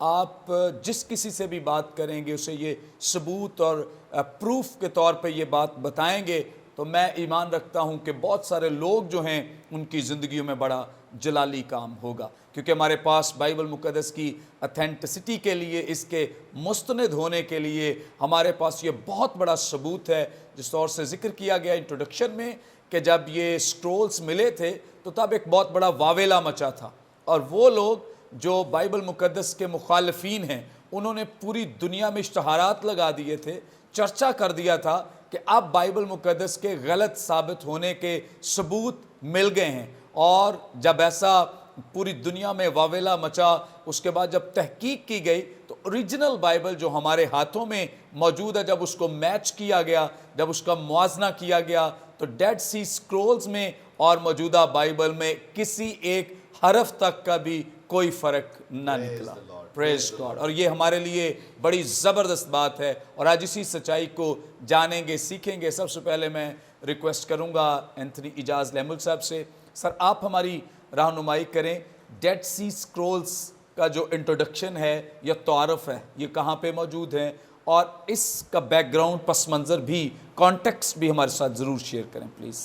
آپ جس کسی سے بھی بات کریں گے اسے یہ ثبوت اور پروف کے طور پہ یہ بات بتائیں گے تو میں ایمان رکھتا ہوں کہ بہت سارے لوگ جو ہیں ان کی زندگیوں میں بڑا جلالی کام ہوگا، کیونکہ ہمارے پاس بائبل مقدس کی اتھینٹسٹی کے لیے، اس کے مستند ہونے کے لیے ہمارے پاس یہ بہت بڑا ثبوت ہے، جس طور سے ذکر کیا گیا انٹروڈکشن میں کہ جب یہ سکرولز ملے تھے تو تب ایک بہت بڑا واویلا مچا تھا، اور وہ لوگ جو بائبل مقدس کے مخالفین ہیں انہوں نے پوری دنیا میں اشتہارات لگا دیے تھے، چرچا کر دیا تھا کہ اب بائبل مقدس کے غلط ثابت ہونے کے ثبوت مل گئے ہیں، اور جب ایسا پوری دنیا میں واویلا مچا، اس کے بعد جب تحقیق کی گئی تو اوریجنل بائبل جو ہمارے ہاتھوں میں موجود ہے، جب اس کو میچ کیا گیا، جب اس کا موازنہ کیا گیا تو ڈیڈ سی سکرولز میں اور موجودہ بائبل میں کسی ایک حرف تک کا بھی کوئی فرق نہ نکلا۔ پریز گاڈ۔ اور یہ ہمارے لیے بڑی زبردست بات ہے، اور آج اسی سچائی کو جانیں گے، سیکھیں گے۔ سب سے پہلے میں ریکویسٹ کروں گا اینتھنی اجاز لیمل صاحب سے، سر آپ ہماری رہنمائی کریں، ڈیڈ سی سکرولز کا جو انٹروڈکشن ہے یا تعارف ہے یہ کہاں پہ موجود ہے، اور اس کا بیک گراؤنڈ پس منظر بھی، کانٹیکسٹ بھی ہمارے ساتھ ضرور شیئر کریں پلیز۔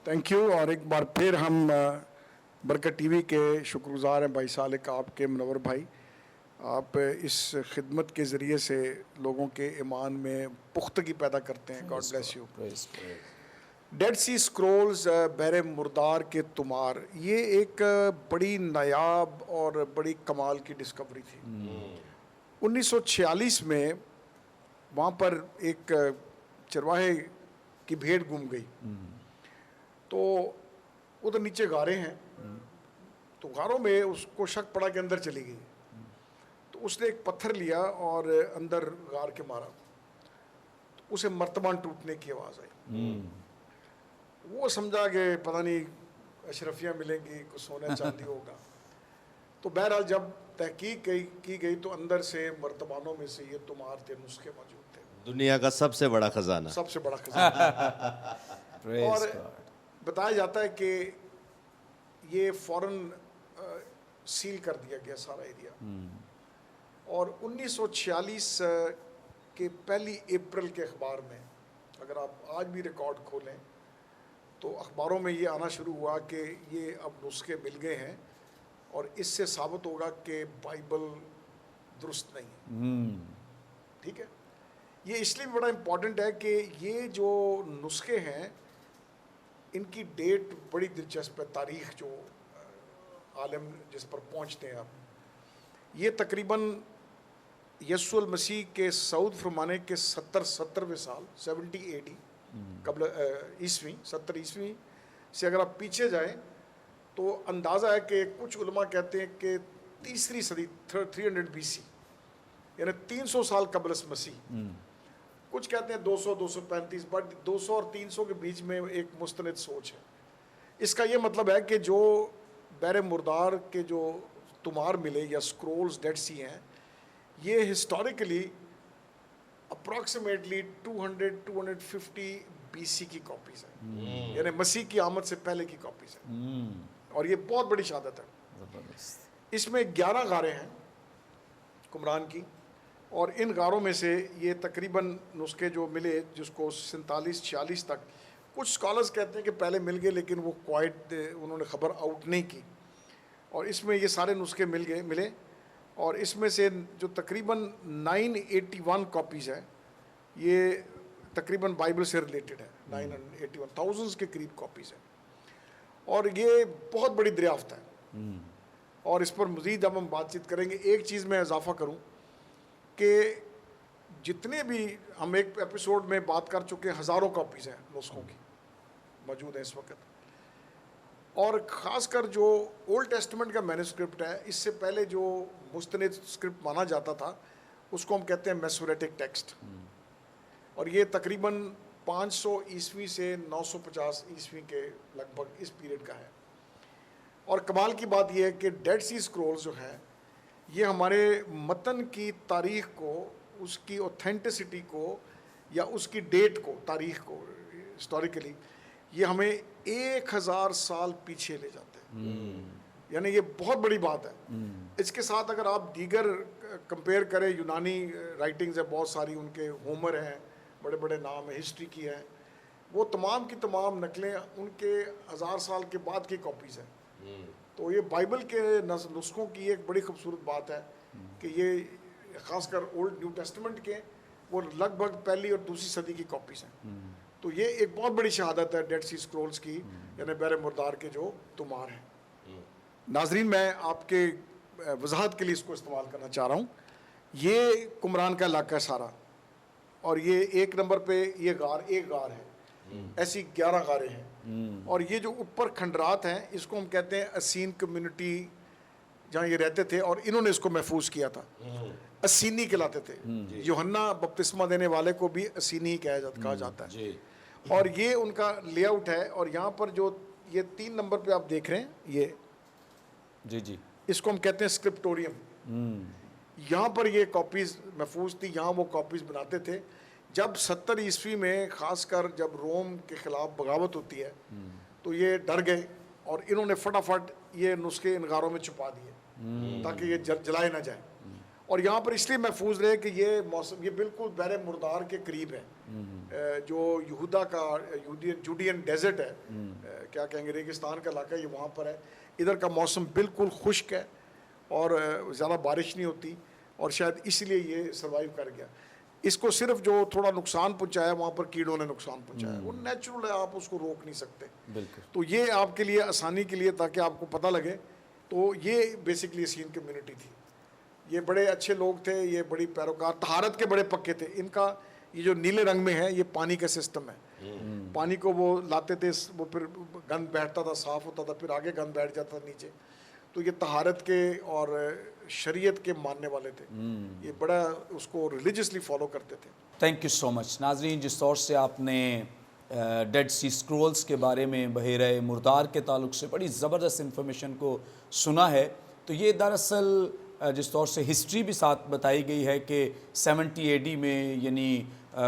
Thank you. اور ایک بار پھر ہم برکت ٹی وی کے شکر گزار ہیں بھائی صالح آپ کے، منور بھائی، آپ اس خدمت کے ذریعے سے لوگوں کے ایمان میں پختگی پیدا کرتے ہیں۔ God bless you. Dead Sea Scrolls, بحر مردار کے تمار، یہ ایک بڑی نایاب اور بڑی کمال کی ڈسکوری تھی۔ 1946 میں وہاں پر ایک چرواہے کی بھیڑ گم گئی، تو ادھر نیچے غاریں ہیں، تو غاروں میں اس کو شک پڑا کہ اندر چلی گئی، تو اس نے ایک پتھر لیا اور اندر غار کے مارا، تو اسے مرتبان ٹوٹنے کی آواز آئی۔ وہ سمجھا کہ پتہ نہیں اشرفیاں ملیں گی، کچھ سونا چاندی ہوگا، تو بہرحال جب تحقیق کی گئی تو اندر سے مرتبانوں میں سے یہ تمہار تھے، نسخے موجود تھے، دنیا کا سب سے بڑا خزانہ، سب سے بڑا خزانہ۔ اور بتایا جاتا ہے کہ یہ فوراً سیل کر دیا گیا سارا ایریا، اور 1946 کے 1 اپریل کے اخبار میں، اگر آپ آج بھی ریکارڈ کھولیں تو اخباروں میں یہ آنا شروع ہوا کہ یہ اب نسخے مل گئے ہیں، اور اس سے ثابت ہوگا کہ بائبل درست نہیں۔ ٹھیک ہے، یہ اس لیے بڑا امپورٹنٹ ہے کہ یہ جو نسخے ہیں ان کی ڈیٹ بڑی دلچسپ ہے، تاریخ جو عالم جس پر پہنچتے ہیں آپ، یہ تقریباً یسوع المسیح کے صعود فرمانے کے 70ویں سال 70 AD قبل عیسوی، 70 عیسوی سے اگر آپ پیچھے جائیں تو اندازہ ہے کہ کچھ علماء کہتے ہیں کہ 3 صدی 300 BC، یعنی 300 سال قبل مسیح، کچھ کہتے ہیں 200-235، بٹ 200 اور 300 کے بیچ میں ایک مستند سوچ ہے۔ اس کا یہ مطلب ہے کہ جو بحر مردار کے جو تمار ملے یا سکرولز ڈیڈ سی ہیں، یہ ہسٹوریکلی اپروکسیمیٹلی 200-250 BC کی کاپیز ہیں، یعنی مسیح کی آمد سے پہلے کی کاپیز ہیں، اور یہ بہت بڑی شہادت ہے۔ اس میں 11 غاریں ہیں قمران کی، اور ان غاروں میں سے یہ تقریباً نسخے جو ملے، جس کو 47-46 تک، کچھ اسکالرز کہتے ہیں کہ پہلے مل گئے لیکن وہ کوائٹ انہوں نے خبر آؤٹ نہیں کی، اور اس میں یہ سارے نسخے ملے، اور اس میں سے جو تقریباً 981 کاپیز ہیں یہ تقریباً بائبل سے ریلیٹڈ ہے، 981 تھاؤزنڈز کے قریب کاپیز ہیں، اور یہ بہت بڑی دریافت ہے، اور اس پر مزید اب ہم بات چیت کریں گے۔ ایک چیز میں اضافہ کروں کہ جتنے بھی ہم ایک ایپیسوڈ میں بات کر چکے ہیں، ہزاروں کاپیز ہیں نسخوں کی موجود ہیں اس وقت، اور خاص کر جو اولڈ ٹیسٹمنٹ کا مینوسکرپٹ ہے، اس سے پہلے جو مستند اسکرپٹ مانا جاتا تھا اس کو ہم کہتے ہیں میسوریٹک ٹیکسٹ، اور یہ تقریباً 500 عیسوی سے 950 عیسوی کے لگ بھگ اس پیریڈ کا ہے۔ اور کمال کی بات یہ ہے کہ ڈیڈ سی سکرولز جو ہیں یہ ہمارے متن کی تاریخ کو، اس کی اوتھینٹسٹی کو یا اس کی ڈیٹ کو، تاریخ کو ہسٹوریکلی یہ ہمیں 1000 سال پیچھے لے جاتے ہیں، یعنی یہ بہت بڑی بات ہے. اس کے ساتھ اگر آپ دیگر کمپیئر کریں, یونانی رائٹنگز ہیں بہت ساری, ان کے ہومر ہیں, بڑے بڑے نام ہیں, ہسٹری کی ہیں, وہ تمام کی تمام نقلیں ان کے 1000 سال کے بعد کی کاپیز ہیں. تو یہ بائبل کے نسخوں کی ایک بڑی خوبصورت بات ہے کہ یہ خاص کر اولڈ نیو ٹیسٹمنٹ کے وہ لگ بھگ پہلی اور دوسری صدی کی کاپیز ہیں. تو یہ ایک بہت بڑی شہادت ہے ڈیڈ سی اسکرولز کی, یعنی بحر مردار کے جو تمار ہیں. ناظرین, میں آپ کے وضاحت کے لیے اس کو استعمال کرنا چاہ رہا ہوں. یہ کمران کا علاقہ ہے سارا, اور یہ 1 نمبر پہ یہ ایک غار ہے, ایسی 11 غاریں ہیں. اور یہ جو اوپر کھنڈرات ہیں اس کو ہم کہتے ہیں اسین کمیونٹی, جہاں یہ رہتے تھے, اور انہوں نے اس کو محفوظ کیا تھا. اسینی کہلاتے تھے. یوحنا بپتسمہ دینے والے کو بھی اسینی کہا جاتا ہے. اور یہ ان کا لے آؤٹ ہے. اور یہاں پر جو یہ 3 نمبر پہ آپ دیکھ رہے ہیں, یہ جی اس کو ہم کہتے ہیں اسکرپٹوریم. یہاں پر یہ کاپیز محفوظ تھی, یہاں وہ کاپیز بناتے تھے. جب 70 عیسوی میں خاص کر جب روم کے خلاف بغاوت ہوتی ہے تو یہ ڈر گئے, اور انہوں نے فٹافٹ یہ نسخے ان غاروں میں چھپا دیے تاکہ یہ جلائے نہ جائے. اور یہاں پر اس لیے محفوظ رہے کہ یہ موسم یہ بالکل بحر مردار کے قریب ہے, جو یہودا کا جوڈین ڈیزرٹ ہے, کیا کہیں گے, ریگستان کا علاقہ, یہ وہاں پر ہے. ادھر کا موسم بالکل خشک ہے اور زیادہ بارش نہیں ہوتی, اور شاید اس لیے یہ سروائیو کر گیا. اس کو صرف جو تھوڑا نقصان پہنچایا وہاں پر کیڑوں نے نقصان پہنچایا, وہ نیچرل ہے, آپ اس کو روک نہیں سکتے. تو یہ آپ کے لیے آسانی کے لیے, تاکہ آپ کو پتہ لگے. تو یہ بیسکلی اسین کمیونٹی تھی. یہ بڑے اچھے لوگ تھے, یہ بڑی پیروکار, طہارت کے بڑے پکے تھے. ان کا یہ جو نیلے رنگ میں ہے یہ پانی کا سسٹم ہے. پانی کو وہ لاتے تھے, وہ پھر گند بیٹھتا تھا, صاف ہوتا تھا, پھر آگے گند بیٹھ جاتا تھا نیچے. تو یہ طہارت کے اور شریعت کے ماننے والے تھے. یہ بڑا اس کو ریلیجسلی فالو کرتے تھے. تھینک یو سو مچ. ناظرین, جس طور سے آپ نے ڈیڈ سی اسکرولز کے بارے میں, بحیرہ مردار کے تعلق سے بڑی زبردست انفارمیشن کو سنا ہے, تو یہ دراصل جس طور سے ہسٹری بھی ساتھ بتائی گئی ہے کہ 70 AD میں, یعنی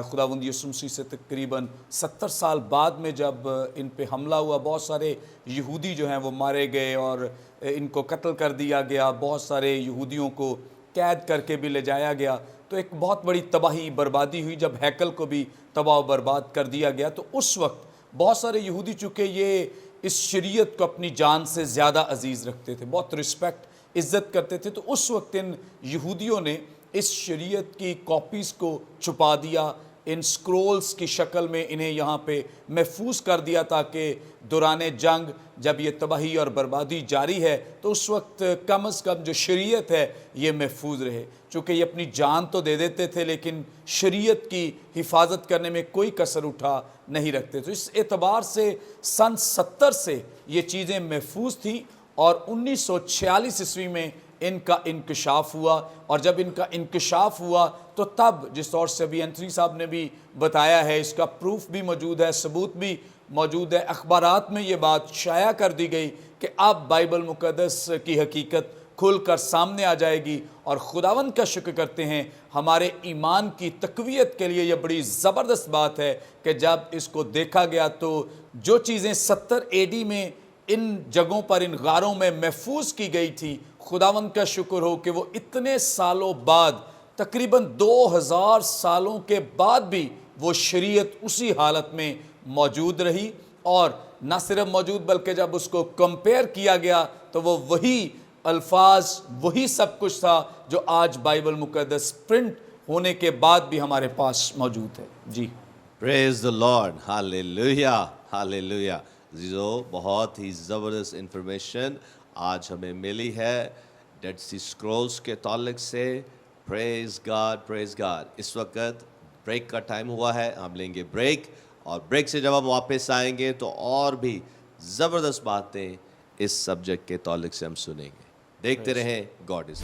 خداوند یسوع مسیح سے تقریباً 70 سال بعد میں جب ان پہ حملہ ہوا, بہت سارے یہودی جو ہیں وہ مارے گئے اور ان کو قتل کر دیا گیا, بہت سارے یہودیوں کو قید کر کے بھی لے جایا گیا. تو ایک بہت بڑی تباہی بربادی ہوئی جب ہیکل کو بھی تباہ و برباد کر دیا گیا. تو اس وقت بہت سارے یہودی, چونکہ یہ اس شریعت کو اپنی جان سے زیادہ عزیز رکھتے تھے, بہت رسپیکٹ عزت کرتے تھے, تو اس وقت ان یہودیوں نے اس شریعت کی کاپیز کو چھپا دیا, ان سکرولز کی شکل میں انہیں یہاں پہ محفوظ کر دیا, تاکہ دوران جنگ جب یہ تباہی اور بربادی جاری ہے تو اس وقت کم از کم جو شریعت ہے یہ محفوظ رہے. چونکہ یہ اپنی جان تو دے دیتے تھے لیکن شریعت کی حفاظت کرنے میں کوئی کسر اٹھا نہیں رکھتے. تو اس اعتبار سے سن 70 سے یہ چیزیں محفوظ تھیں, اور 1946 عیسوی میں ان کا انکشاف ہوا. اور جب ان کا انکشاف ہوا تو تب, جس طور سے ابھی انتھونی صاحب نے بھی بتایا ہے, اس کا پروف بھی موجود ہے, ثبوت بھی موجود ہے, اخبارات میں یہ بات شائع کر دی گئی کہ اب بائبل مقدس کی حقیقت کھل کر سامنے آ جائے گی. اور خداوند کا شکر کرتے ہیں, ہمارے ایمان کی تقویت کے لیے یہ بڑی زبردست بات ہے کہ جب اس کو دیکھا گیا تو جو چیزیں 70 AD میں ان جگہوں پر, ان غاروں میں محفوظ کی گئی تھی, خداوند کا شکر ہو کہ وہ اتنے سالوں بعد, تقریباً 2000 سالوں کے بعد بھی وہ شریعت اسی حالت میں موجود رہی. اور نہ صرف موجود بلکہ جب اس کو کمپیئر کیا گیا تو وہ وہی الفاظ, وہی سب کچھ تھا جو آج بائبل مقدس پرنٹ ہونے کے بعد بھی ہمارے پاس موجود ہے. جی, پریز دی لارڈ, ہاللیلویا, ہاللیلویا. عزیزو, بہت ہی زبردست انفارمیشن آج ہمیں ملی ہے ڈیڈ سی اسکرولز کے تعلق سے. پریز گاڈ, پریز گاڈ. اس وقت بریک کا ٹائم ہوا ہے, ہم لیں گے بریک, اور بریک سے جب ہم واپس آئیں گے تو اور بھی زبردست باتیں اس سبجیکٹ کے تعلق سے ہم سنیں گے. دیکھتے رہیں گاڈ از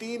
3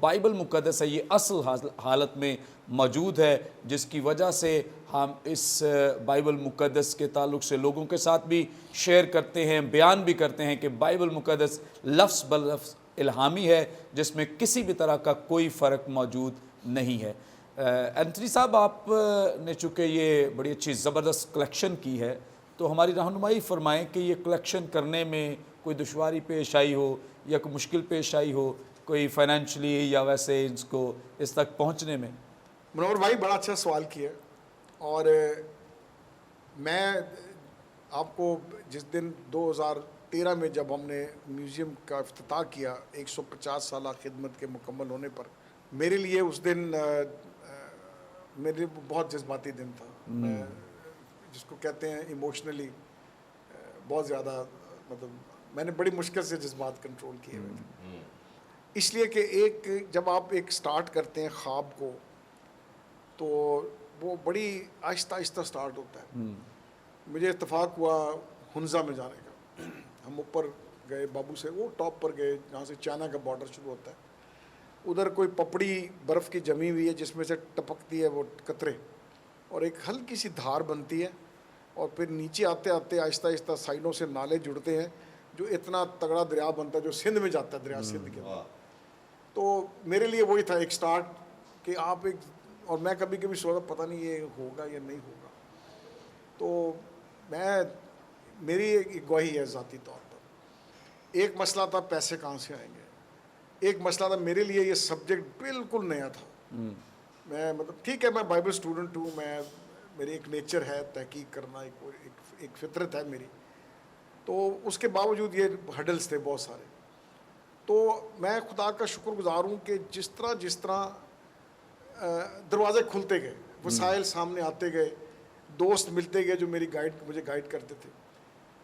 بائبل مقدس ہے یہ اصل حالت میں موجود ہے، جس کی وجہ سے ہم اس بائبل مقدس کے تعلق سے لوگوں کے ساتھ بھی شیئر کرتے ہیں، بیان بھی کرتے ہیں کہ بائبل مقدس لفظ بلفظ الہامی ہے، جس میں کسی بھی طرح کا کوئی فرق موجود نہیں ہے۔ اینتھنی صاحب، آپ نے چونکہ یہ بڑی اچھی زبردست کلیکشن کی ہے، تو ہماری رہنمائی فرمائیں کہ یہ کلیکشن کرنے میں کوئی دشواری پیش آئی ہو یا کوئی مشکل پیش آئی ہو، کوئی فائنینشلی یا ویسے اس تک پہنچنے میں؟ منور بھائی بڑا اچھا سوال کیا، اور میں آپ کو جس دن 2013 میں جب ہم نے میوزیم کا افتتاح کیا 150 سالہ خدمت کے مکمل ہونے پر، میرے لیے اس دن میرے لیے بہت جذباتی دن تھا، جس کو کہتے ہیں ایموشنلی بہت زیادہ، مطلب میں نے بڑی مشکل سے جذبات کنٹرول کیے ہوئے تھے، اس لیے کہ جب آپ ایک سٹارٹ کرتے ہیں خواب کو تو وہ بڑی آہستہ آہستہ سٹارٹ ہوتا ہے۔ مجھے اتفاق ہوا ہنزہ میں جانے کا، ہم اوپر گئے بابو سے، وہ ٹاپ پر گئے جہاں سے چائنا کا بارڈر شروع ہوتا ہے، ادھر کوئی پپڑی برف کی جمی ہوئی ہے جس میں سے ٹپکتی ہے وہ قطرے، اور ایک ہلکی سی دھار بنتی ہے، اور پھر نیچے آتے آتے آہستہ آہستہ سائڈوں سے نالے جڑتے ہیں جو اتنا تگڑا دریا بنتا ہے جو سندھ میں جاتا ہے، دریا سندھ کے اندر۔ تو میرے لیے وہی تھا ایک سٹارٹ کہ آپ ایک، اور میں کبھی کبھی سوچا پتہ نہیں یہ ہوگا یا نہیں ہوگا، تو میری ایک گواہی ہے ذاتی طور پر۔ ایک مسئلہ تھا پیسے کہاں سے آئیں گے، ایک مسئلہ تھا میرے لیے یہ سبجیکٹ بالکل نیا تھا۔ میں مطلب ٹھیک ہے میں بائبل اسٹوڈنٹ ہوں، میری ایک نیچر ہے تحقیق کرنا، ایک فطرت ہے میری، تو اس کے باوجود یہ ہڈلز تھے بہت سارے۔ تو میں خدا کا شکر گزار ہوں کہ جس طرح دروازے کھلتے گئے، وسائل سامنے آتے گئے، دوست ملتے گئے جو مجھے گائیڈ کرتے تھے،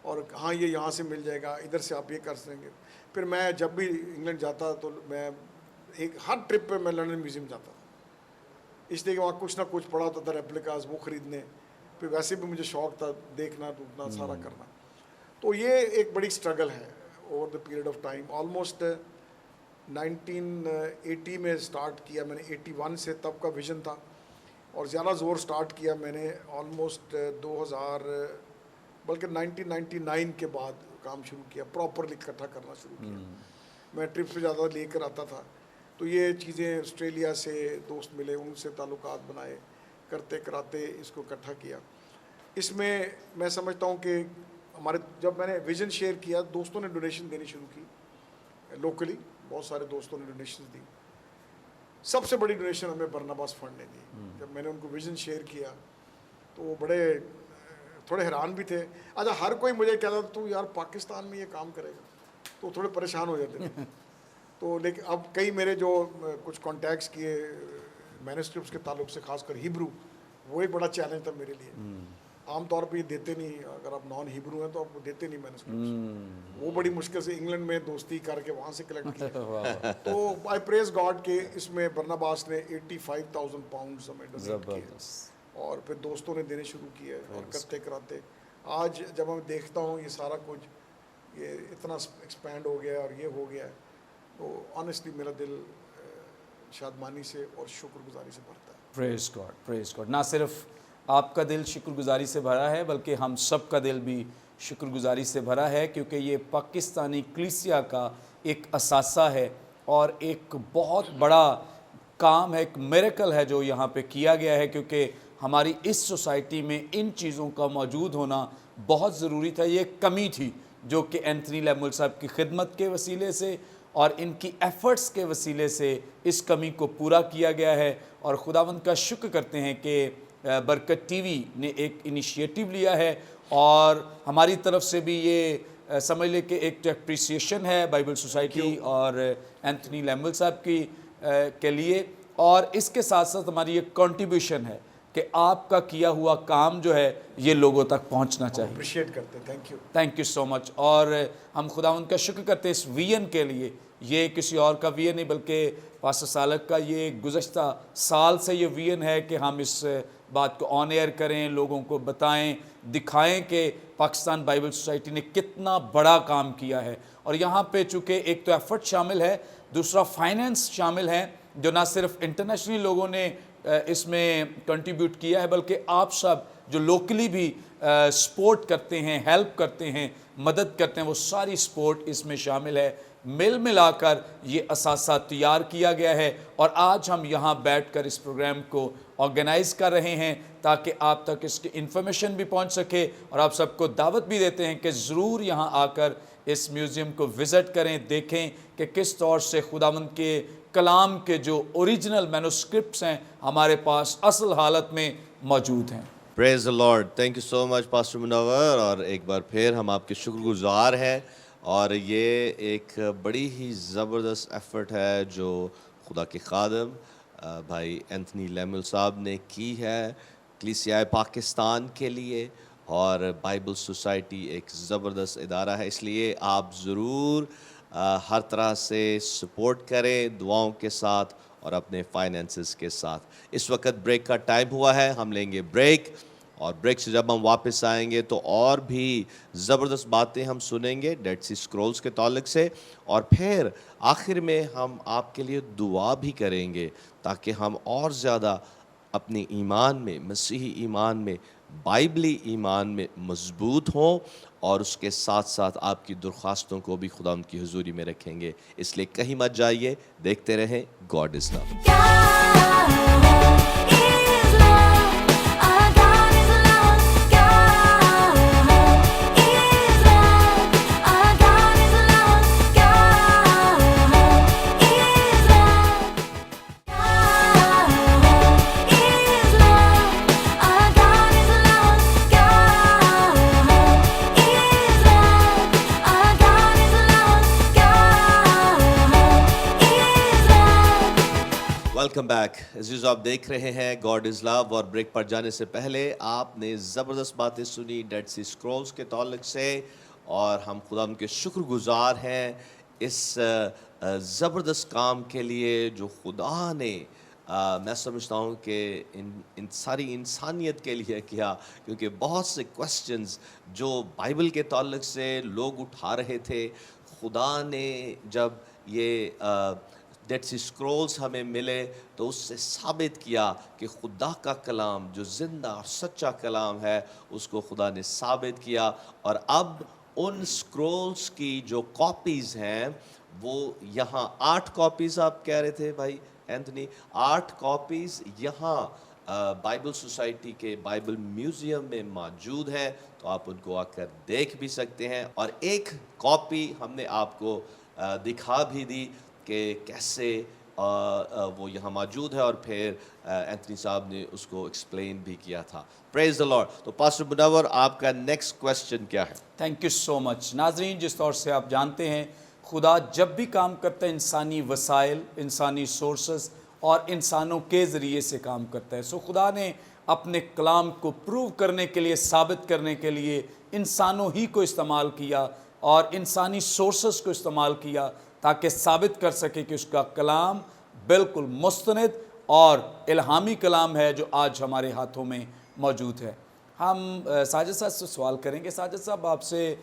اور ہاں یہ یہاں سے مل جائے گا، ادھر سے آپ یہ کر سکیں گے۔ پھر میں جب بھی انگلینڈ جاتا تو میں ہر ٹرپ پہ میں لنڈن میوزیم جاتا تھا، اس لیے کہ وہاں کچھ نہ کچھ پڑا ہوتا تھا ریپلیکاز، وہ خریدنے، پھر ویسے بھی مجھے شوق تھا دیکھنا ٹوٹنا سارا کرنا۔ تو یہ ایک بڑی سٹرگل ہے over the period of time. Almost 1980 میں سٹارٹ کیا میں نے، 81 سے تب کا ویژن تھا، اور زیادہ زور سٹارٹ کیا میں نے آلموسٹ 2000 بلکہ 1999 کے بعد کام شروع کیا، پراپرلی اکٹھا کرنا شروع کیا۔ میں ٹرپ پہ زیادہ لے کر آتا تھا، تو یہ چیزیں آسٹریلیا سے دوست ملے، ان سے تعلقات بنائے، کرتے کراتے اس کو اکٹھا کیا۔ اس میں سمجھتا ہوں کہ جب میں نے ویژن شیئر کیا، دوستوں نے ڈونیشن دینی شروع کی، لوکلی بہت سارے دوستوں نے ڈونیشن دی۔ سب سے بڑی ڈونیشن ہمیں برناباس فنڈ نے دی۔ جب میں نے ان کو ویژن شیئر کیا تو وہ تھوڑے حیران بھی تھے۔ اچھا، ہر کوئی مجھے کہتا تھا تو یار پاکستان میں یہ کام کرے گا، تو تھوڑے پریشان ہو جاتے تھے۔ تو لیکن اب کئی میرے جو کچھ کانٹیکٹس کیے مینuscripts کے تعلق سے، خاص کر ہیبرو، وہ ایک بڑا چیلنج تھا میرے لیے۔ عام طور پہ یہ دیتے نہیں، اگر آپ نان ہیبرو ہیں تو آپ کو دیتے نہیں مینuscripts۔ وہ بڑی مشکل سے انگلینڈ میں دوستی کر کے وہاں سے کلیکٹ کیا۔ تو آئی پریز گاڈ کہ اس میں برناباس نے 85,000 پاؤنڈز ہمیں ڈونیٹ کیے، اور پھر دوستوں نے دینے شروع کیے، اور کرتے کراتے آج جب میں دیکھتا ہوں یہ سارا کچھ یہ اتنا ایکسپینڈ ہو گیا اور یہ ہو گیا ہے، تو آنیسٹلی میرا دل شادمانی سے اور شکر گزاری سے بھرتا ہے۔ پریز گاڈ، پریز گاڈ۔ نہ صرف آپ کا دل شکر گزاری سے بھرا ہے بلکہ ہم سب کا دل بھی شکر گزاری سے بھرا ہے، کیونکہ یہ پاکستانی کلیسیا کا ایک اثاثہ ہے اور ایک بہت بڑا کام ہے، ایک میریکل ہے جو یہاں پہ کیا گیا ہے، کیونکہ ہماری اس سوسائٹی میں ان چیزوں کا موجود ہونا بہت ضروری تھا۔ یہ ایک کمی تھی جو کہ اینتھنی لیمول صاحب کی خدمت کے وسیلے سے اور ان کی ایفرٹس کے وسیلے سے اس کمی کو پورا کیا گیا ہے، اور خداوند کا شکر کرتے ہیں کہ برکت ٹی وی نے ایک انیشیٹو لیا ہے، اور ہماری طرف سے بھی یہ سمجھ لے کہ ایک اپریسیشن ہے بائبل سوسائٹی اور اینتھنی لیمول صاحب کے لیے، اور اس کے ساتھ ساتھ ہماری ایک کنٹریبیوشن ہے کہ آپ کا کیا ہوا کام جو ہے یہ لوگوں تک پہنچنا چاہیے۔ اپریشیٹ کرتے ہیں، thank you, thank you so much. اور ہم خداوند کا شکر کرتے ہیں اس وین کے لیے، یہ کسی اور کا وین نہیں بلکہ پاسٹر سالک کا یہ گزشتہ سال سے یہ وین ہے کہ ہم اس بات کو آن ایئر کریں، لوگوں کو بتائیں، دکھائیں کہ پاکستان بائبل سوسائٹی نے کتنا بڑا کام کیا ہے۔ اور یہاں پہ چونکہ ایک تو ایفرٹ شامل ہے، دوسرا فائنینس شامل ہیں جو نہ صرف انٹرنیشنلی لوگوں نے اس میں کنٹریبیوٹ کیا ہے بلکہ آپ سب جو لوکلی بھی سپورٹ کرتے ہیں, ہیلپ کرتے ہیں, مدد کرتے ہیں, وہ ساری سپورٹ اس میں شامل ہے. مل ملا کر یہ اثاثہ تیار کیا گیا ہے اور آج ہم یہاں بیٹھ کر اس پروگرام کو آرگنائز کر رہے ہیں تاکہ آپ تک اس کی انفارمیشن بھی پہنچ سکے, اور آپ سب کو دعوت بھی دیتے ہیں کہ ضرور یہاں آ کر اس میوزیم کو وزٹ کریں, دیکھیں کہ کس طور سے خداوند کے کلام کے جو اوریجنل مینوسکرپٹس ہیں ہمارے پاس اصل حالت میں موجود ہیں. Praise the Lord. Thank you so much pastor Munawar, اور ایک بار پھر ہم آپ کے شکر گزار ہیں, اور یہ ایک بڑی ہی زبردست ایفرٹ ہے جو خدا کے خادم بھائی اینتھنی لیمل صاحب نے کی ہے کلیسیائے پاکستان کے لیے, اور بائبل سوسائٹی ایک زبردست ادارہ ہے, اس لیے آپ ضرور ہر طرح سے سپورٹ کریں دعاؤں کے ساتھ اور اپنے فائنینسز کے ساتھ. اس وقت بریک کا ٹائم ہوا ہے, ہم لیں گے بریک, اور بریک سے جب ہم واپس آئیں گے تو اور بھی زبردست باتیں ہم سنیں گے ڈیڈ سی اسکرولز کے تعلق سے, اور پھر آخر میں ہم آپ کے لیے دعا بھی کریں گے تاکہ ہم اور زیادہ اپنے ایمان میں, مسیحی ایمان میں, بائبلی ایمان میں مضبوط ہوں, اور اس کے ساتھ ساتھ آپ کی درخواستوں کو بھی خدا ان کی حضوری میں رکھیں گے. اس لیے کہیں مت جائیے, دیکھتے رہیں God is love. Welcome back. عزیزو, آپ دیکھ رہے ہیں گاڈ از لو, اور بریک پر جانے سے پہلے آپ نے زبردست باتیں سنی ڈیڈ سی اسکرولز کے تعلق سے, اور ہم خدا ان کے شکر گزار ہیں اس زبردست کام کے لیے جو خدا نے میں سمجھتا ہوں کہ ان ساری انسانیت کے لیے کیا, کیونکہ بہت سے کوسچنز جو بائبل کے تعلق سے لوگ اٹھا رہے تھے, خدا نے جب یہ ڈیڈ سی اسکرولز ہمیں ملے تو اس سے ثابت کیا کہ خدا کا کلام جو زندہ اور سچا کلام ہے اس کو خدا نے ثابت کیا. اور اب ان اسکرولز کی جو کاپیز ہیں وہ یہاں 8 کاپیز آپ کہہ رہے تھے بھائی اینتھنی, 8 کاپیز یہاں بائبل سوسائٹی کے بائبل میوزیم میں موجود ہیں, تو آپ ان کو آ کر دیکھ بھی سکتے ہیں. اور ایک کاپی ہم نے آپ کو دکھا بھی دی کہ کیسے وہ یہاں موجود ہے, اور پھر اینتھنی صاحب نے اس کو ایکسپلین بھی کیا تھا. پریز دی لارڈ. تو پاسٹر منور, آپ کا نیکسٹ کویسچن کیا ہے؟ تھینک یو سو مچ. ناظرین, جس طور سے آپ جانتے ہیں خدا جب بھی کام کرتا ہے انسانی وسائل, انسانی سورسز اور انسانوں کے ذریعے سے کام کرتا ہے. سو خدا نے اپنے کلام کو پروو کرنے کے لیے, ثابت کرنے کے لیے انسانوں ہی کو استعمال کیا اور انسانی سورسز کو استعمال کیا تاکہ ثابت کر سکے کہ اس کا کلام بالکل مستند اور الہامی کلام ہے جو آج ہمارے ہاتھوں میں موجود ہے. ہم ساجد صاحب سے سوال کریں گے. ساجد صاحب, آپ سے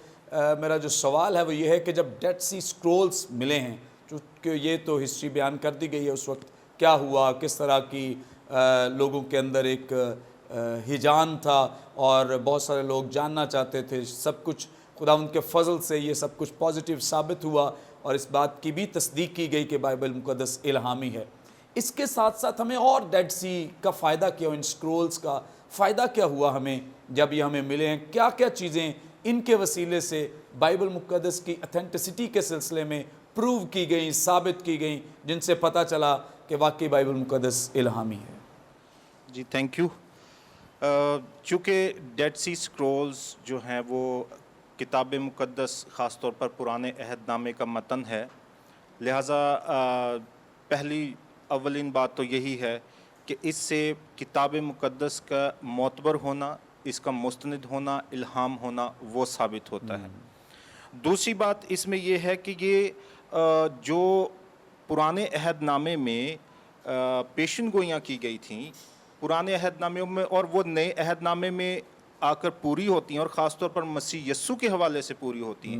میرا جو سوال ہے وہ یہ ہے کہ جب ڈیڈ سی اسکرولز ملے ہیں, چونکہ یہ تو ہسٹری بیان کر دی گئی ہے, اس وقت کیا ہوا, کس طرح کی لوگوں کے اندر ایک ہیجان تھا اور بہت سارے لوگ جاننا چاہتے تھے, سب کچھ خدا ان کے فضل سے یہ سب کچھ پازیٹیو ثابت ہوا, اور اس بات کی بھی تصدیق کی گئی کہ بائبل مقدس الہامی ہے. اس کے ساتھ ساتھ ہمیں اور ڈیڈ سی کا فائدہ کیا, ان اسکرولز کا فائدہ کیا ہوا ہمیں جب یہ ہمیں ملے ہیں, کیا کیا چیزیں ان کے وسیلے سے بائبل مقدس کی اتھینٹسٹی کے سلسلے میں پروو کی گئیں, ثابت کی گئیں, جن سے پتہ چلا کہ واقعی بائبل مقدس الہامی ہے. جی تھینک یو. چونکہ ڈیڈ سی اسکرولز جو ہیں وہ کتاب مقدس خاص طور پر پرانے عہد نامے کا متن ہے, لہٰذا پہلی اولین بات تو یہی ہے کہ اس سے کتاب مقدس کا معتبر ہونا, اس کا مستند ہونا, الہام ہونا وہ ثابت ہوتا ہے. دوسری بات اس میں یہ ہے کہ یہ جو پرانے عہد نامے میں پیشن گوئیاں کی گئی تھیں پرانے عہد نامے میں, اور وہ نئے عہد نامے میں آ کر پوری ہوتی ہیں, اور خاص طور پر مسیح یسوع کے حوالے سے پوری ہوتی ہیں.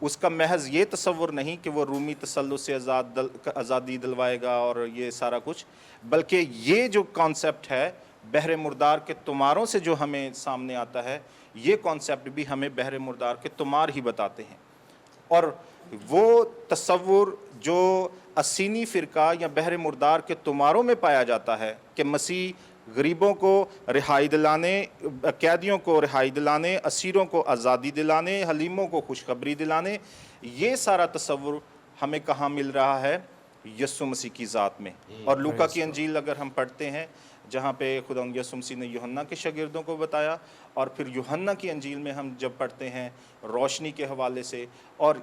اس کا محض یہ تصور نہیں کہ وہ رومی تسلط سے آزادی دلوائے گا اور یہ سارا کچھ، بلکہ یہ جو کانسیپٹ ہے بحر مردار کے تماروں سے جو ہمیں سامنے آتا ہے، یہ کانسیپٹ بھی ہمیں بحر مردار کے تمار ہی بتاتے ہیں۔ اور وہ تصور جو اسینی فرقہ یا بحر مردار کے تماروں میں پایا جاتا ہے کہ مسیح غریبوں کو رہائی دلانے، قیدیوں کو رہائی دلانے، اسیروں کو آزادی دلانے، حلیموں کو خوشخبری دلانے، یہ سارا تصور ہمیں کہاں مل رہا ہے؟ یسوع مسیح کی ذات میں۔ اور لوکا کی انجیل اگر ہم پڑھتے ہیں جہاں پہ خدا یسوع مسیح نے یوحنا کے شاگردوں کو بتایا، اور پھر یوحنا کی انجیل میں ہم جب پڑھتے ہیں روشنی کے حوالے سے، اور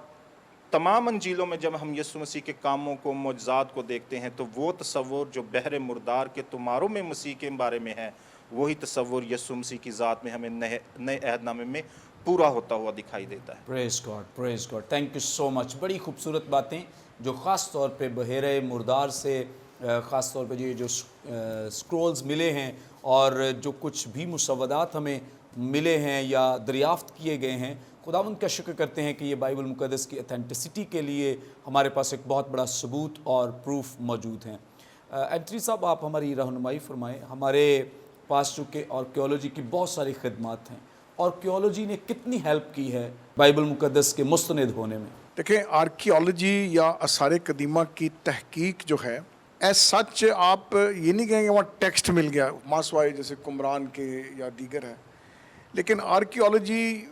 تمام انجیلوں میں جب ہم یسوع مسیح کے کاموں کو، معجزات کو دیکھتے ہیں، تو وہ تصور جو بحر مردار کے تماروں میں مسیح کے بارے میں ہے، وہی تصور یسوع مسیح کی ذات میں ہمیں نئے عہد نامے میں پورا ہوتا ہوا دکھائی دیتا ہے۔ پریز گاڈ، تھینک یو سو مچ۔ بڑی خوبصورت باتیں جو خاص طور پہ بحیرہ مردار سے، خاص طور پہ جو سکرولز ملے ہیں اور جو کچھ بھی مسودات ہمیں ملے ہیں یا دریافت کیے گئے ہیں، خداوند کا شکر کرتے ہیں کہ یہ بائبل مقدس کی اتھینٹسٹی کے لیے ہمارے پاس ایک بہت بڑا ثبوت اور پروف موجود ہیں۔ اینٹری صاحب، آپ ہماری رہنمائی فرمائیں۔ ہمارے پاس چونکہ آرکیولوجی کی بہت ساری خدمات ہیں، آرکیولوجی نے کتنی ہیلپ کی ہے بائبل مقدس کے مستند ہونے میں؟ دیکھیں، آرکیولوجی یا آثار قدیمہ کی تحقیق جو ہے، ایز سچ آپ یہ نہیں کہیں گے وہاں ٹیکسٹ مل گیا ماسوائے جیسے قمران کے یا دیگر ہے، لیکن آرکیولوجی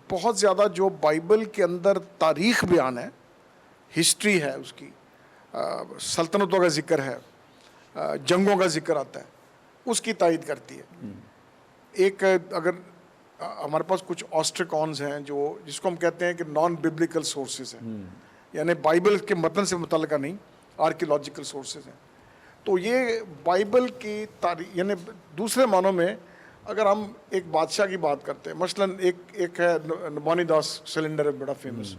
بہت زیادہ جو بائبل کے اندر تاریخ بیان ہے، ہسٹری ہے اس کی، سلطنتوں کا ذکر ہے، جنگوں کا ذکر آتا ہے، اس کی تائید کرتی ہے۔ ایک اگر ہمارے پاس کچھ آسٹریکونز ہیں جو جس کو ہم کہتے ہیں کہ نان ببلیکل سورسز ہیں، یعنی بائبل کے متن سے متعلقہ نہیں، آرکیولوجیکل سورسز ہیں، تو یہ بائبل کی تاریخ، یعنی دوسرے معنوں میں اگر ہم ایک بادشاہ کی بات کرتے ہیں، مثلاً ایک ہے نبونی داس سلنڈر ہے بڑا فیمس،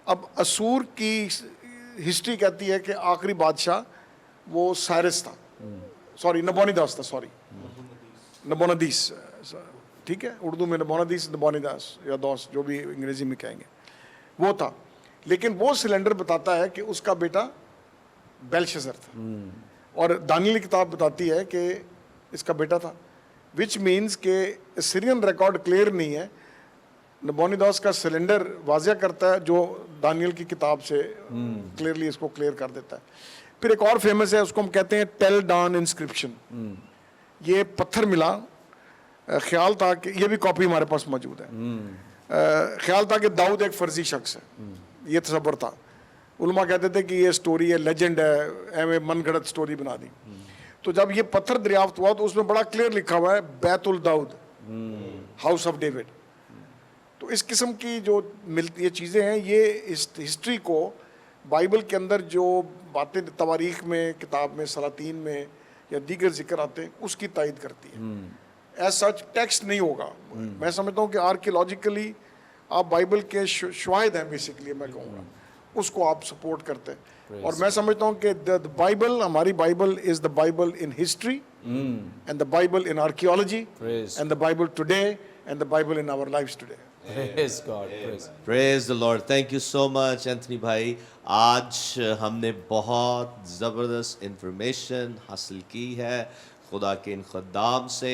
اب اسور کی ہسٹری کہتی ہے کہ آخری بادشاہ وہ سائرس تھا، نبونی داس تھا، نبوندیس، ٹھیک ہے، اردو میں نبوندیس، نبونی داس یا دوس، جو بھی انگریزی میں کہیں گے، وہ تھا، لیکن وہ سلنڈر بتاتا ہے کہ اس کا بیٹا بیلشزر تھا، اور دانیل کی کتاب بتاتی ہے کہ اس کا بیٹا تھا، وچ مینز کہ سیرین ریکارڈ کلیئر نہیں ہے۔ نبونی داس کا سلنڈر واضح کرتا ہے جو دانیل کی کتاب سے کلیئرلی اس کو کلیئر کر دیتا ہے۔ پھر ایک اور فیمس ہے، اس کو ہم کہتے ہیں ٹیل ڈان انسکرپشن، یہ پتھر ملا، خیال تھا کہ یہ بھی کاپی ہمارے پاس موجود ہے، خیال تھا کہ داؤد ایک فرضی شخص ہے، یہ تصور تھا، علماء کہتے تھے کہ یہ سٹوری ہے، لیجنڈ ہے، ایویں من گھڑت سٹوری بنا دی۔ تو جب یہ پتھر دریافت ہوا تو اس میں بڑا کلیئر لکھا ہوا ہے بیت الداؤد، ہاؤس آف ڈیوڈ۔ تو اس قسم کی جو ملتی یہ چیزیں ہیں، یہ ہسٹری کو بائبل کے اندر جو باتیں تواریخ میں، کتاب میں، سلاطین میں یا دیگر ذکر آتے ہیں، اس کی تائید کرتی ہے۔ ایز سچ ٹیکسٹ نہیں ہوگا، میں سمجھتا ہوں کہ آرکیولوجیکلی آپ بائبل کے شواہد ہیں، بیسکلی میں کہوں گا اس کو آپ سپورٹ کرتے ہیں، اور میں سمجھتا ہوں کہ بائبل، ہماری Bible is the Bible in history and the Bible in archaeology and the Bible today and the Bible in our lives today. Praise God, Praise the Lord. Thank you so much, Anthony بھائی۔ آج ہم نے بہت زبردست information حاصل کی ہے خدا کے ان خدام سے،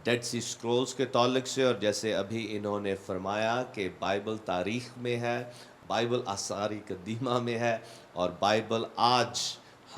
ڈیڈ سی اسکرولز کے تعلق سے، اور جیسے ابھی انہوں نے فرمایا کہ بائبل تاریخ میں ہے، بائبل آثار قدیمہ میں ہے، اور بائبل آج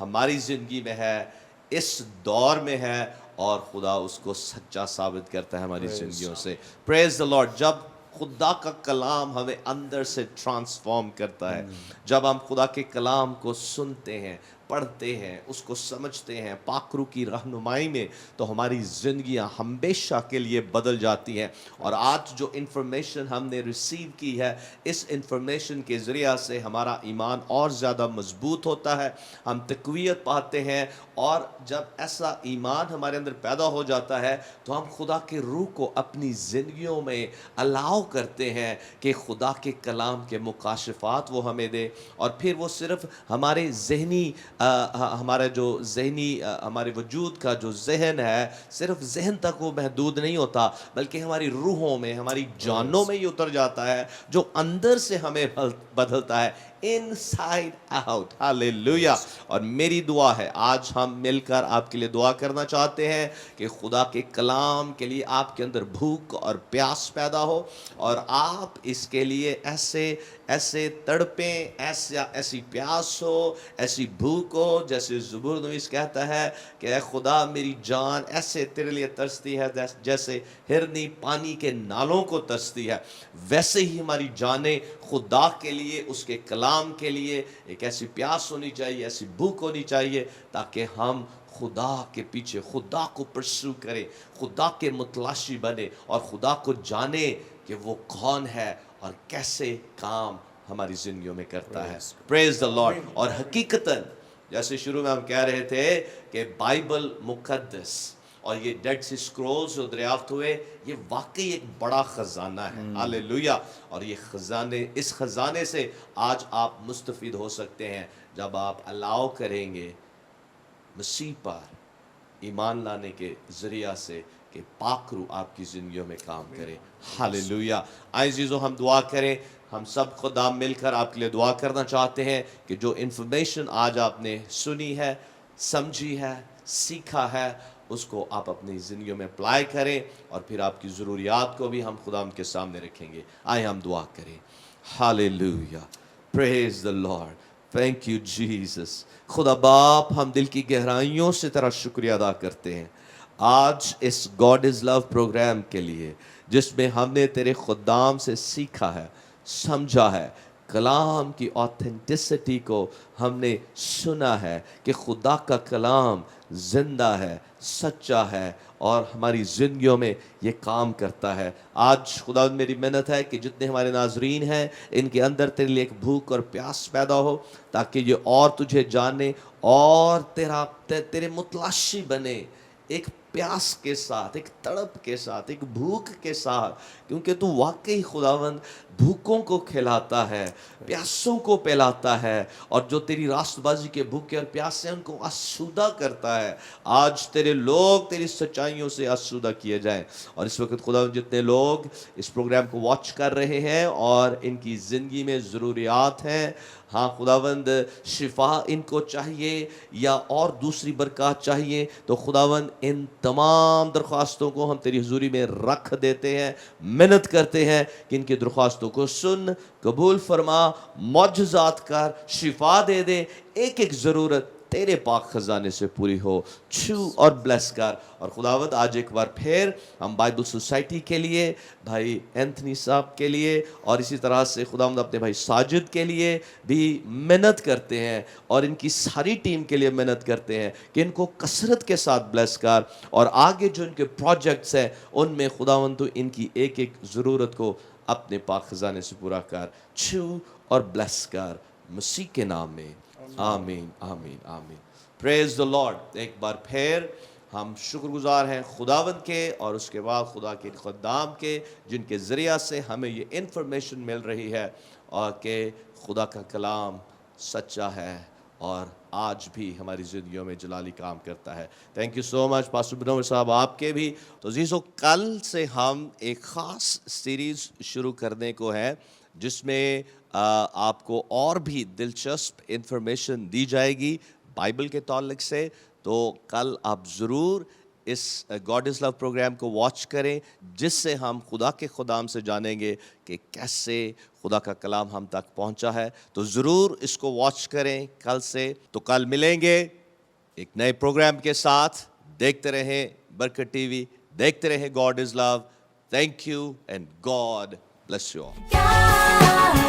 ہماری زندگی میں ہے، اس دور میں ہے، اور خدا اس کو سچا ثابت کرتا ہے ہماری زندگیوں سے۔ پریز دا لارڈ۔ جب خدا کا کلام ہمیں اندر سے ٹرانسفارم کرتا ہے، جب ہم خدا کے کلام کو سنتے ہیں، پڑھتے ہیں، اس کو سمجھتے ہیں پاک روح کی رہنمائی میں، تو ہماری زندگیاں ہمیشہ کے لیے بدل جاتی ہیں۔ اور آج جو انفارمیشن ہم نے ریسیو کی ہے، اس انفارمیشن کے ذریعہ سے ہمارا ایمان اور زیادہ مضبوط ہوتا ہے، ہم تقویت پاتے ہیں، اور جب ایسا ایمان ہمارے اندر پیدا ہو جاتا ہے تو ہم خدا کے روح کو اپنی زندگیوں میں الاؤ کرتے ہیں کہ خدا کے کلام کے مکاشفات وہ ہمیں دے، اور پھر وہ صرف ہمارے ذہنی ہمارا جو ذہنی ہمارے وجود کا جو ذہن ہے صرف ذہن تک وہ محدود نہیں ہوتا بلکہ ہماری روحوں میں ہماری جانوں میں یہ اتر جاتا ہے جو اندر سے ہمیں بدلتا ہے inside out hallelujah اور میری دعا ہے آج ہم مل کر آپ کے لیے دعا کرنا چاہتے ہیں کہ خدا کے کلام کے لیے آپ کے اندر بھوک اور پیاس پیدا ہو اور آپ اس کے لیے ایسے تڑپیں ایسی پیاس ہو ایسی بھوک ہو جیسے زبور نویس کہتا ہے کہ اے خدا میری جان ایسے تیرے لیے ترستی ہے جیسے ہرنی پانی کے نالوں کو ترستی ہے ویسے ہی ہماری جانیں خدا کے لیے اس کے کلام کے لیے ایک ایسی پیاس ہونی چاہیے ایسی بھوک ہونی چاہیے تاکہ ہم خدا کے پیچھے خدا کو پرسو کریں خدا کے متلاشی بنے اور خدا کو جانے کہ وہ کون ہے اور کیسے کام ہماری زندگیوں میں کرتا ہے پریز دی لارڈ اور حقیقتاً جیسے شروع میں ہم کہہ رہے تھے کہ بائبل مقدس اور یہ ڈیڈ سی اسکرولز جو دریافت ہوئے یہ واقعی ایک بڑا خزانہ ہے ہاللیلویا اور یہ اس خزانے سے آج آپ مستفید ہو سکتے ہیں جب آپ الاؤ کریں گے مسیح پر ایمان لانے کے ذریعہ سے کہ پاک روح آپ کی زندگیوں میں کام کرے ہاللیلویا آئیں عزیزو ہم دعا کریں ہم سب خدا مل کر آپ کے لیے دعا کرنا چاہتے ہیں کہ جو انفارمیشن آج آپ نے سنی ہے سمجھی ہے سیکھا ہے اس کو آپ اپنی زندگیوں میں اپلائی کریں اور پھر آپ کی ضروریات کو بھی ہم خدا کے سامنے رکھیں گے آئیں ہم دعا کریں ہاللیلویا پریز the Lord thank you Jesus خدا باپ ہم دل کی گہرائیوں سے تیرا شکریہ ادا کرتے ہیں آج اس گاڈ از لو پروگرام کے لیے جس میں ہم نے تیرے خدام سے سیکھا ہے سمجھا ہے کلام کی آتھینٹسٹی کو ہم نے سنا ہے کہ خدا کا کلام زندہ ہے سچا ہے اور ہماری زندگیوں میں یہ کام کرتا ہے آج خدا میری محنت ہے کہ جتنے ہمارے ناظرین ہیں ان کے اندر تیرے لیے ایک بھوک اور پیاس پیدا ہو تاکہ یہ اور تجھے جانے اور تیرے متلاشی بنے ایک پیاس کے ساتھ ایک تڑپ کے ساتھ ایک بھوک کے ساتھ کیونکہ تو واقعی خداوند بھوکوں کو کھلاتا ہے پیاسوں کو پلاتا ہے اور جو تیری راست بازی کے بھوکے اور پیاسے ان کو آسودہ کرتا ہے آج تیرے لوگ تیری سچائیوں سے آسودہ کیے جائیں اور اس وقت خداوند جتنے لوگ اس پروگرام کو واچ کر رہے ہیں اور ان کی زندگی میں ضروریات ہیں ہاں خداوند شفا ان کو چاہیے یا اور دوسری برکات چاہیے تو خداوند ان تمام درخواستوں کو ہم تیری حضوری میں رکھ دیتے ہیں محنت کرتے ہیں کہ ان کی درخواستوں کو سن قبول فرما معجزات کر شفا دے دے ایک ایک ضرورت تیرے پاک خزانے سے پوری ہو چھو اور بلیس کر اور خداوند آج ایک بار پھر ہم بائبل سوسائٹی کے لیے بھائی اینتھنی صاحب کے لیے اور اسی طرح سے خداوند اپنے بھائی ساجد کے لیے بھی محنت کرتے ہیں اور ان کی ساری ٹیم کے لیے محنت کرتے ہیں کہ ان کو کثرت کے ساتھ بلیس کر اور آگے جو ان کے پروجیکٹس ہیں ان میں خداوند تو ان کی ایک ایک ضرورت کو اپنے پاک خزانے سے پورا کر چھو اور بلیس کر مسیح کے نام میں آمین آمین آمین پریز دی لارڈ ایک بار پھر ہم شکر گزار ہیں خداوند کے اور اس کے بعد خدا کے خدام کے جن کے ذریعہ سے ہمیں یہ انفارمیشن مل رہی ہے اور کہ خدا کا کلام سچا ہے اور آج بھی ہماری زندگیوں میں جلالی کام کرتا ہے thank you so much pastor بنور صاحب آپ کے بھی تو عزیزو کل سے ہم ایک خاص سیریز شروع کرنے کو ہے جس میں آپ کو اور بھی دلچسپ انفارمیشن دی جائے گی بائبل کے تعلق سے تو کل آپ ضرور اس گاڈ از لو پروگرام کو واچ کریں جس سے ہم خدا کے خدام سے جانیں گے کہ کیسے خدا کا کلام ہم تک پہنچا ہے تو ضرور اس کو واچ کریں کل سے تو کل ملیں گے ایک نئے پروگرام کے ساتھ دیکھتے رہیں برکت ٹی وی دیکھتے رہیں God is love thank you and God bless you all.